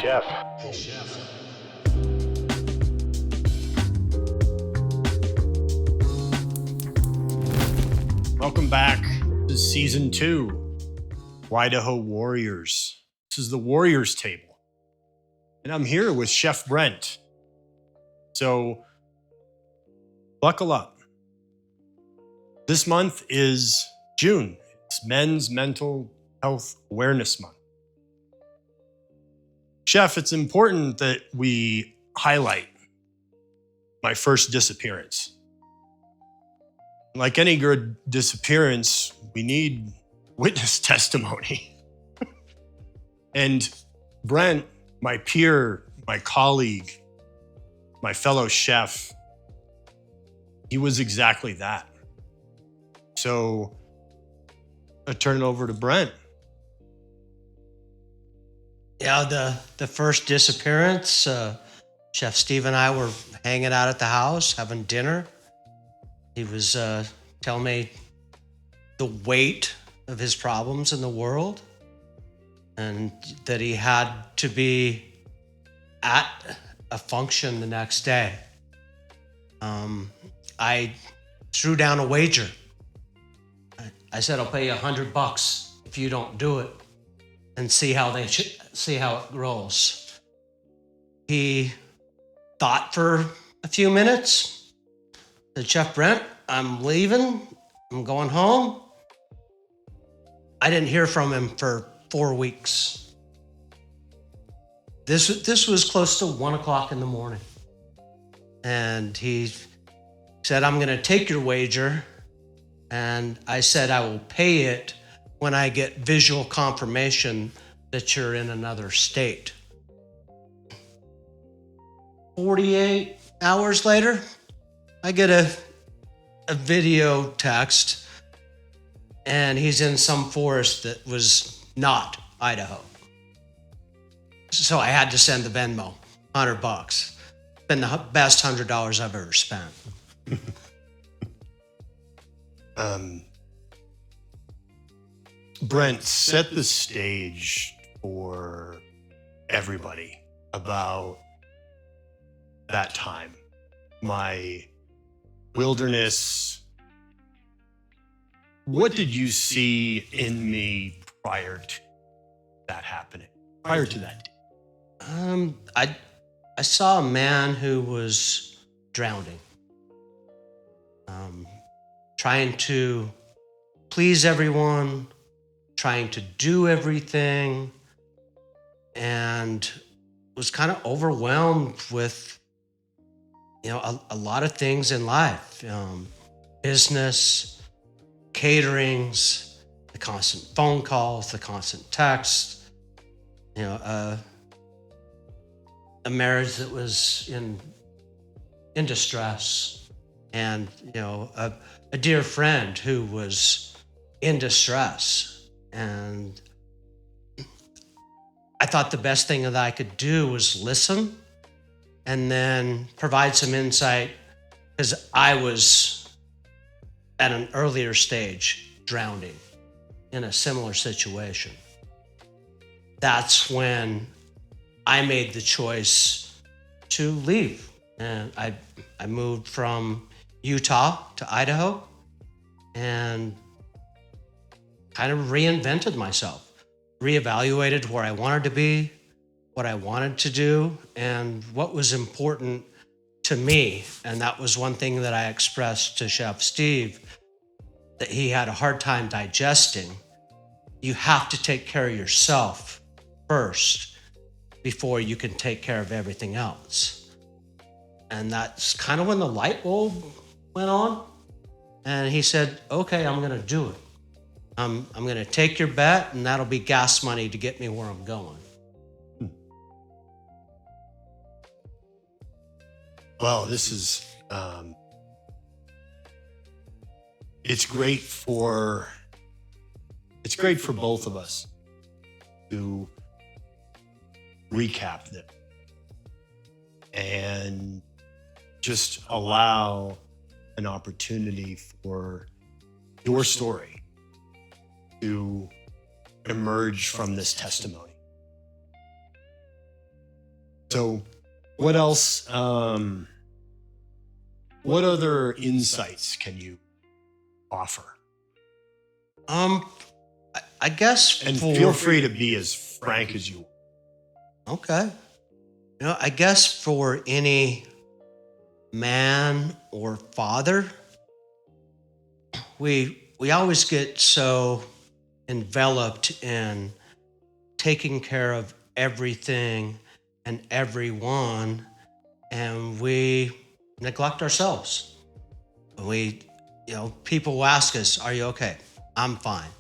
Chef. Welcome back to Season 2, Wydaho Warriors. This is the Warriors table. And I'm here with Chef Brent. So, buckle up. This month is June. It's Men's Mental Health Awareness Month. Chef, it's important that we highlight my first disappearance. Like any good disappearance, we need witness testimony. And Brent, my peer, my colleague, my fellow chef, he was exactly that. So I turn it over to Brent. Yeah, the first disappearance, Chef Steve and I were hanging out at the house, having dinner. He was telling me the weight of his problems in the world and that he had to be at a function the next day. I threw down a wager. I said, I'll pay you $100 if you don't do it, and see how it rolls. He thought for a few minutes. Said, Chef Brent, I'm leaving. I'm going home. I didn't hear from him for 4 weeks. This was close to 1 o'clock in the morning. And he said, I'm going to take your wager. And I said, I will pay it when I get visual confirmation that you're in another state. 48 hours later, I get a video text, and he's in some forest that was not Idaho. So I had to send the Venmo, $100. Been the best $100 I've ever spent. Brent, set the stage for everybody about that time. My wilderness. What did you see in me prior to that happening? Prior to that? I saw a man who was drowning, trying to please everyone, trying to do everything, and was kind of overwhelmed with, a lot of things in life, business, caterings, the constant phone calls, the constant texts, a marriage that was in distress, and a dear friend who was in distress. And I thought the best thing that I could do was listen and then provide some insight, because I was at an earlier stage drowning in a similar situation. That's when I made the choice to leave. And I moved from Utah to Idaho and kind of reinvented myself, reevaluated where I wanted to be, what I wanted to do, and what was important to me. And that was one thing that I expressed to Chef Steve, that he had a hard time digesting. You have to take care of yourself first before you can take care of everything else. And that's kind of when the light bulb went on. And he said, okay, I'm going to do it. I'm going to take your bet, and that'll be gas money to get me where I'm going. Well, this is, it's great for both of us to recap them and just allow an opportunity for your story to emerge from this testimony. So what else? What other insights can you offer? I guess And feel free to be as frank as you want. Okay. I guess for any man or father, we always get so enveloped in taking care of everything and everyone, and we neglect ourselves. People will ask us, "Are you okay?" I'm fine.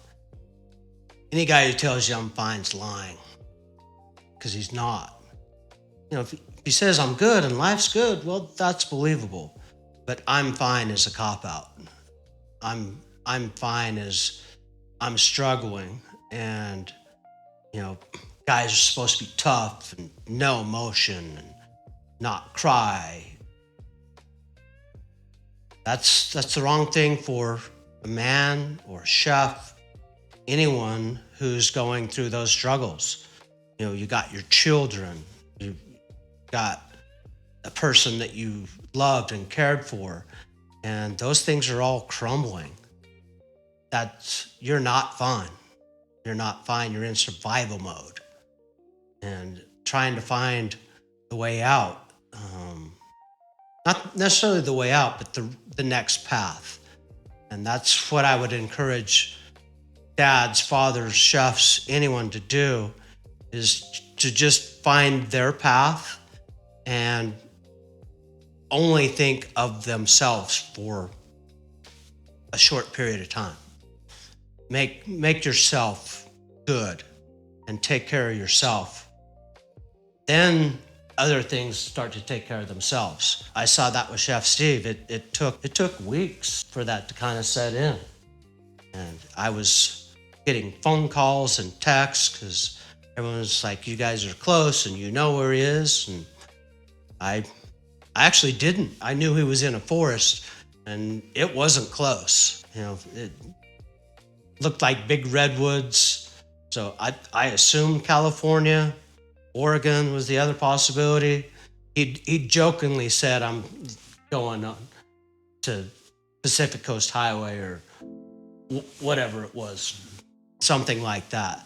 Any guy who tells you I'm fine is lying, because he's not. If he says I'm good and life's good, well, that's believable. But I'm fine is a cop-out. I'm fine as I'm struggling, and guys are supposed to be tough and no emotion and not cry. That's the wrong thing for a man or a chef, anyone who's going through those struggles. You got your children, you got a person that you loved and cared for, and those things are all crumbling. You're not fine. You're not fine. You're in survival mode and trying to find the way out. Not necessarily the way out, but the next path. And that's what I would encourage dads, fathers, chefs, anyone to do, is to just find their path and only think of themselves for a short period of time. Make yourself good and take care of yourself. Then other things start to take care of themselves. I saw that with Chef Steve. It took weeks for that to kind of set in. And I was getting phone calls and texts because everyone was like, "You guys are close and you know where he is." And I actually didn't. I knew he was in a forest and it wasn't close. It looked like big redwoods. So I assumed California. Oregon was the other possibility. He jokingly said, "I'm going on to Pacific Coast Highway," or whatever it was, something like that.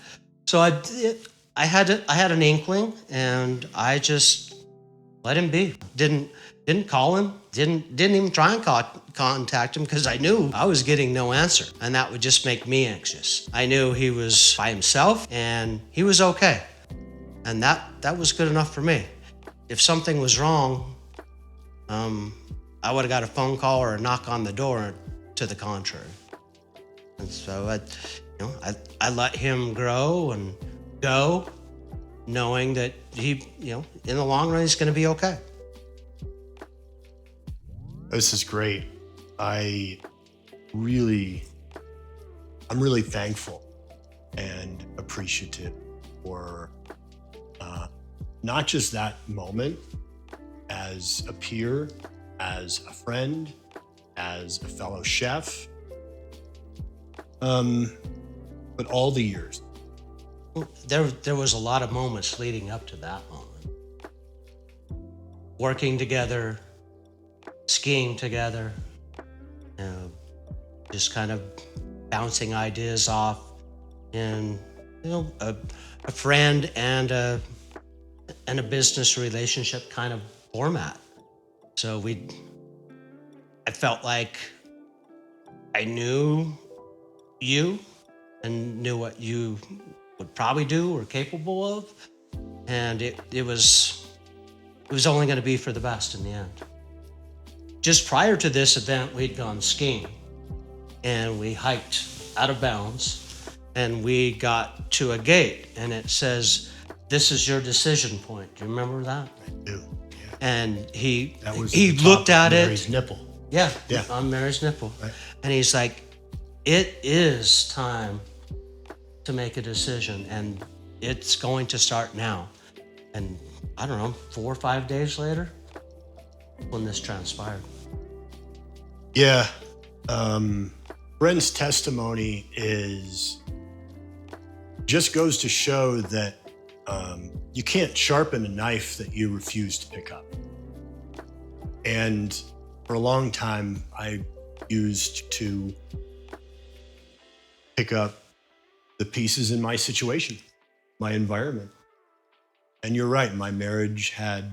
So I had an inkling, and I just let him be. Didn't call him. Didn't even try and contact him, because I knew I was getting no answer, and that would just make me anxious. I knew he was by himself, and he was okay. And that was good enough for me. If something was wrong, I would have got a phone call or a knock on the door to the contrary. And so I let him grow and go, knowing that he, in the long run, he's going to be okay. This is great. I'm really thankful and appreciative for not just that moment as a peer, as a friend, as a fellow chef, but all the years. There was a lot of moments leading up to that moment. Working together, skiing together, just kind of bouncing ideas off in a friend and a business relationship kind of format. So I felt like I knew you and knew what you would probably do or capable of, and it was only going to be for the best in the end. Just prior to this event, we'd gone skiing, and we hiked out of bounds, and we got to a gate, and it says, "This is your decision point." Do you remember that? I do. Yeah. And he That looked at Mary's it. nipple. Yeah, Yeah. on Mary's nipple. Right. And he's like, "It is time to make a decision, and it's going to start now." And I don't know, 4 or 5 days later, when this transpired. Yeah. Brent's testimony just goes to show that you can't sharpen a knife that you refuse to pick up. And for a long time, I used to pick up the pieces in my situation, my environment. And you're right, my marriage had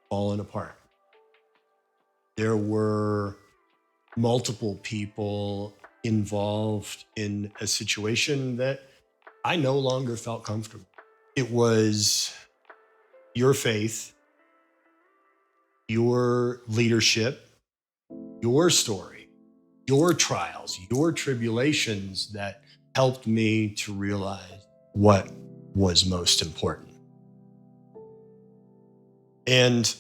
fallen apart. There were multiple people involved in a situation that I no longer felt comfortable. It was your faith, your leadership, your story, your trials, your tribulations that helped me to realize what was most important. And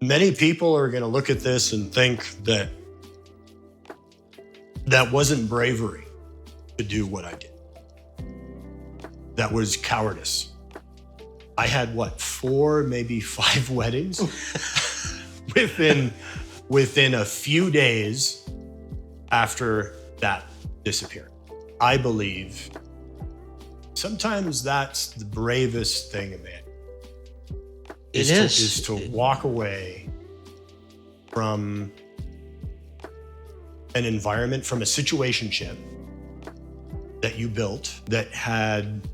many people are going to look at this and think that that wasn't bravery to do what I did. That was cowardice. I had 4, maybe 5 weddings within a few days after that disappearance. I believe sometimes that's the bravest thing a man is to walk away from an environment, from a situationship that you built that had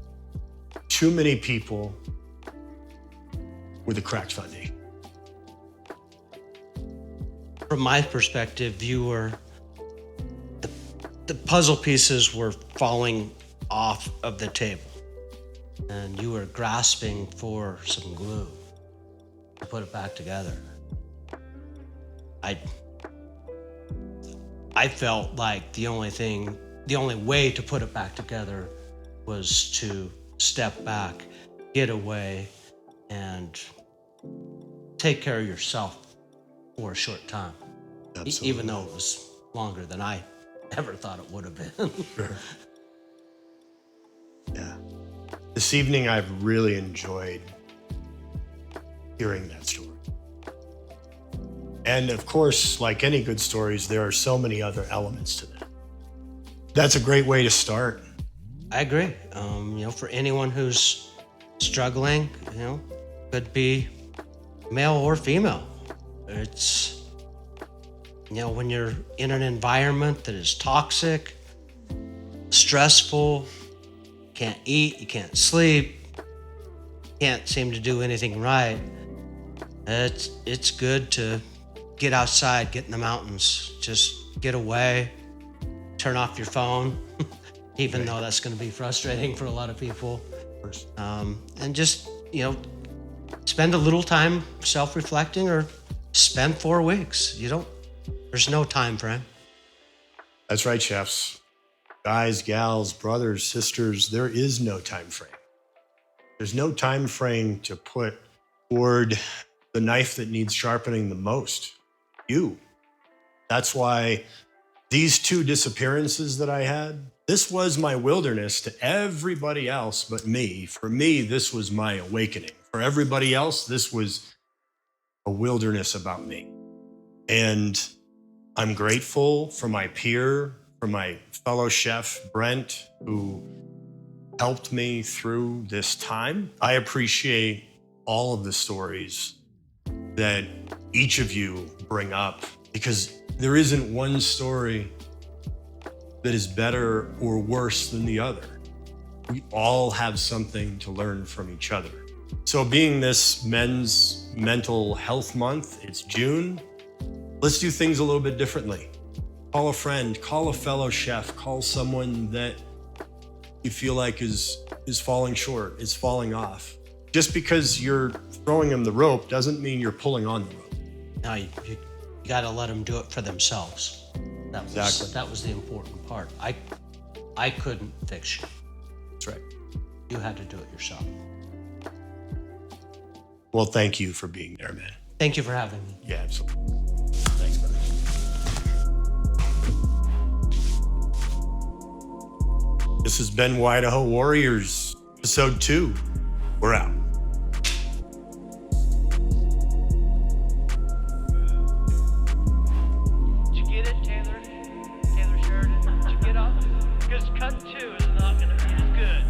too many people with a cracked foundation. From my perspective, the puzzle pieces were falling off of the table, and you were grasping for some glue to put it back together. I felt like the only way to put it back together was to step back, get away, and take care of yourself for a short time. Absolutely. Even though it was longer than I ever thought it would have been. Sure. Yeah. This evening, I've really enjoyed hearing that story. And of course, like any good stories, there are so many other elements to that. That's a great way to start. I agree. For anyone who's struggling, could be male or female. It's, when you're in an environment that is toxic, stressful, can't eat, you can't sleep, can't seem to do anything right, it's good to get outside, get in the mountains, just get away, turn off your phone, even though that's going to be frustrating for a lot of people. Of course. And just, spend a little time self-reflecting, or spend 4 weeks. There's no time frame. That's right, chefs. Guys, gals, brothers, sisters, there is no time frame. There's no time frame to put toward the knife that needs sharpening the most. You. That's why these 2 disappearances that I had, this was my wilderness to everybody else but me. For me, this was my awakening. For everybody else, this was a wilderness about me. And I'm grateful for my peer, for my fellow chef, Brent, who helped me through this time. I appreciate all of the stories that each of you bring up, because there isn't one story that is better or worse than the other. We all have something to learn from each other. So being this Men's Mental Health Month, it's June, let's do things a little bit differently. Call a friend, call a fellow chef, call someone that you feel like is falling short, is falling off. Just because you're throwing them the rope doesn't mean you're pulling on the rope. No, you got to let them do it for themselves. Exactly. That was the important part. I couldn't fix you. That's right. You had to do it yourself. Well, thank you for being there, man. Thank you for having me. Yeah, absolutely. Thanks, brother. This has been Wydaho Warriors, episode 2. We're out. Did you get it, Taylor? Taylor Sheridan? Did you get off? Because cut 2 is not going to be as good.